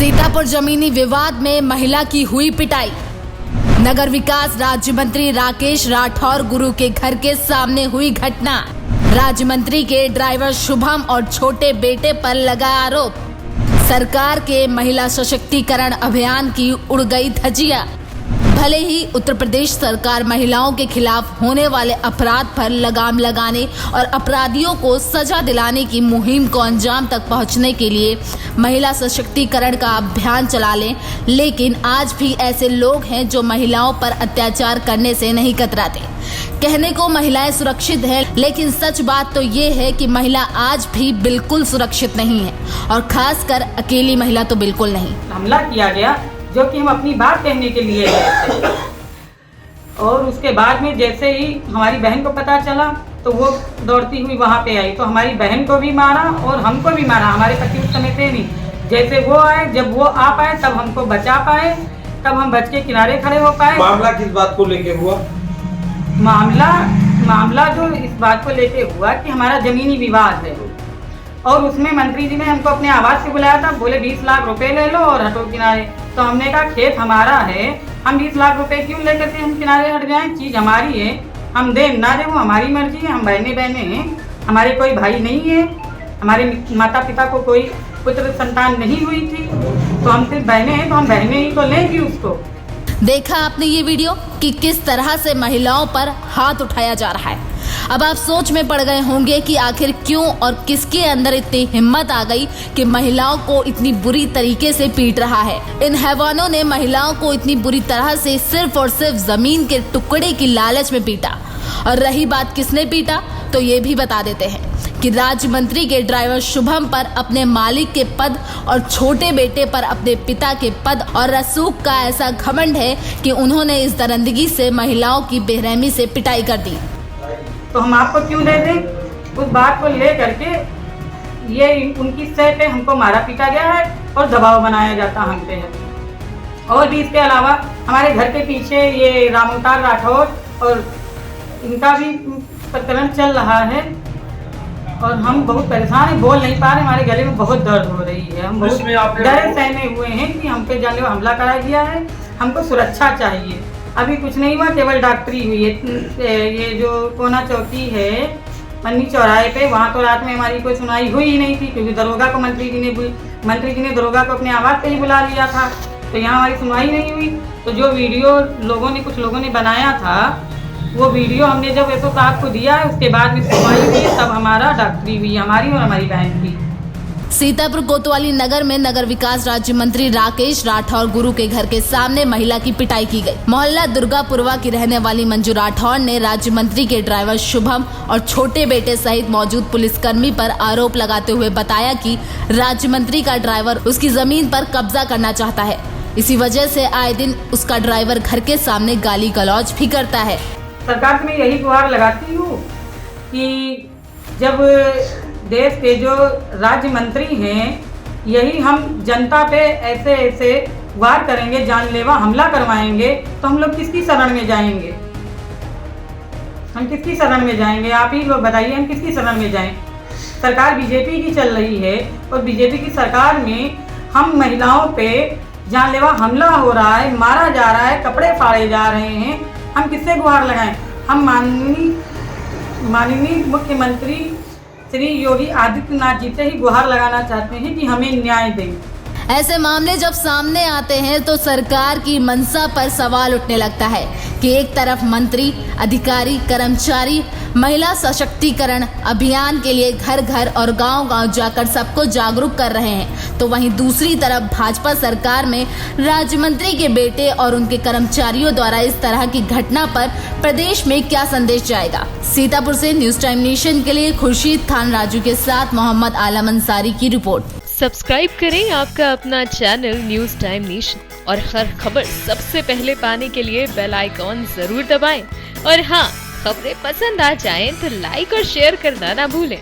सीतापुर जमीनी विवाद में महिला की हुई पिटाई। नगर विकास राज्य मंत्री राकेश राठौर गुरु के घर के सामने हुई घटना। राज्य मंत्री के ड्राइवर शुभम और छोटे बेटे पर लगा आरोप। सरकार के महिला सशक्तिकरण अभियान की उड़ गई धज्जियां। भले ही उत्तर प्रदेश सरकार महिलाओं के खिलाफ होने वाले अपराध पर लगाम लगाने और अपराधियों को सजा दिलाने की मुहिम को अंजाम तक पहुंचने के लिए महिला सशक्तिकरण का अभियान चला लें, लेकिन आज भी ऐसे लोग हैं जो महिलाओं पर अत्याचार करने से नहीं कतराते। कहने को महिलाएं सुरक्षित हैं, लेकिन सच बात तो ये है कि महिला आज भी बिल्कुल सुरक्षित नहीं है, और खासकर अकेली महिला तो बिल्कुल नहीं। हमला किया गया जो कि हम अपनी बात कहने के लिए गए थे, और उसके बाद में जैसे ही हमारी बहन को पता चला तो वो दौड़ती हुई वहाँ पे आई, तो हमारी बहन को भी मारा और हमको भी मारा। हमारे पति उस समय थे नहीं, जैसे वो आए, जब वो आ पाए तब हमको बचा पाए, तब हम बच के किनारे खड़े हो पाए। मामला किस बात को लेके हुआ? मामला जो इस बात को लेके हुआ कि हमारा जमीनी विवाद है, और उसमें मंत्री जी ने हमको अपने आवास से बुलाया था। बोले 20 लाख रुपए ले लो और हटो किनारे। तो हमने कहा खेत हमारा है, हम 20 लाख रुपए क्यों लेकर के हम किनारे हट जाएं? चीज़ हमारी है, हम दे ना दे वो हमारी मर्जी है। हम बहने हैं, हमारे कोई भाई नहीं है, हमारे माता पिता को कोई पुत्र संतान नहीं हुई थी, तो हम सिर्फ बहने हैं, तो हम बहने ही तो लेंगी उसको। देखा आपने ये वीडियो कि किस तरह से महिलाओं पर हाथ उठाया जा रहा है। अब आप सोच में पड़ गए होंगे कि आखिर क्यों और किसके अंदर इतनी हिम्मत आ गई कि महिलाओं को इतनी बुरी तरीके से पीट रहा है। इन हैवानों ने महिलाओं को इतनी बुरी तरह से सिर्फ और सिर्फ जमीन के टुकड़े की लालच में पीटा। और रही बात किसने पीटा, तो ये भी बता देते हैं कि राज्य मंत्री के ड्राइवर शुभम पर अपने मालिक के पद और छोटे बेटे पर अपने पिता के पद और रसूख का ऐसा घमंड है कि उन्होंने इस दरिंदगी से महिलाओं की बेरहमी से पिटाई कर दी। तो हम आपको क्यों दे दें? उस बात को ले करके ये उनकी सह पे हमको मारा पीटा गया है और दबाव बनाया जाता हम पे है। और भी इसके अलावा हमारे घर के पीछे ये रामोतार राठौर और इनका भी प्रकरण चल रहा है, और हम बहुत परेशान हैं, बोल नहीं पा रहे, हमारे गले में बहुत दर्द हो रही है। हम बहुत डरे सहमे हुए हैं कि हम पे जानलेवा हमला करा गया है, हमको सुरक्षा चाहिए। अभी कुछ नहीं हुआ, केवल डॉक्टरी हुई है। ये जो कोना चौकी है मन्नी चौराहे पे, वहाँ तो रात में हमारी कोई सुनाई हुई ही नहीं थी, क्योंकि दरोगा को मंत्री जी ने दरोगा को अपने आवाज़ पे ही बुला लिया था, तो यहाँ हमारी सुनवाई नहीं हुई। तो जो वीडियो कुछ लोगों ने बनाया था, वो वीडियो हमने जब एसओ साहब को दिया है, उसके बाद में सुनवाई हुई, तब हमारा डॉक्टरी हुई, हमारी और हमारी बहन की। सीतापुर कोतवाली नगर में नगर विकास राज्य मंत्री राकेश राठौर गुरु के घर के सामने महिला की पिटाई की गई। मोहल्ला दुर्गापुरवा की रहने वाली मंजू राठौर ने राज्य मंत्री के ड्राइवर शुभम और छोटे बेटे सहित मौजूद पुलिसकर्मी पर आरोप लगाते हुए बताया कि राज्य मंत्री का ड्राइवर उसकी जमीन पर कब्जा करना चाहता है। इसी वजह से आए दिन उसका ड्राइवर घर के सामने गाली गलौज भी करता है। सरकार से मैं यही गुहार लगाती हूँ कि जब देश के जो राज्य मंत्री हैं, यही हम जनता पे ऐसे वार करेंगे, जानलेवा हमला करवाएंगे, तो हम लोग किसकी शरण में जाएंगे? हम किसकी शरण में जाएंगे? आप ही लोग बताइए, हम किसकी शरण में जाएं? सरकार बीजेपी की चल रही है, और बीजेपी की सरकार में हम महिलाओं पे जानलेवा हमला हो रहा है, मारा जा रहा है, कपड़े फाड़े जा रहे हैं। हम किससे गुहार लगाएं? हम माननीय मुख्यमंत्री श्री योगी आदित्यनाथ जी से ही गुहार लगाना चाहते हैं कि हमें न्याय दें। ऐसे मामले जब सामने आते हैं तो सरकार की मंशा पर सवाल उठने लगता है कि एक तरफ मंत्री, अधिकारी, कर्मचारी महिला सशक्तिकरण अभियान के लिए घर घर और गांव-गांव जाकर सबको जागरूक कर रहे हैं, तो वहीं दूसरी तरफ भाजपा सरकार में राज्य मंत्री के बेटे और उनके कर्मचारियों द्वारा इस तरह की घटना पर प्रदेश में क्या संदेश जाएगा। सीतापुर से न्यूज टाइम नेशन के लिए खुर्शीद खान राजू के साथ मोहम्मद आलम अंसारी की रिपोर्ट। सब्सक्राइब करें आपका अपना चैनल न्यूज टाइम नेशन, और हर खबर सबसे पहले पाने के लिए बेल आइकॉन जरूर दबाएं। और हाँ, खबरें पसंद आ जाएं तो लाइक और शेयर करना ना भूलें।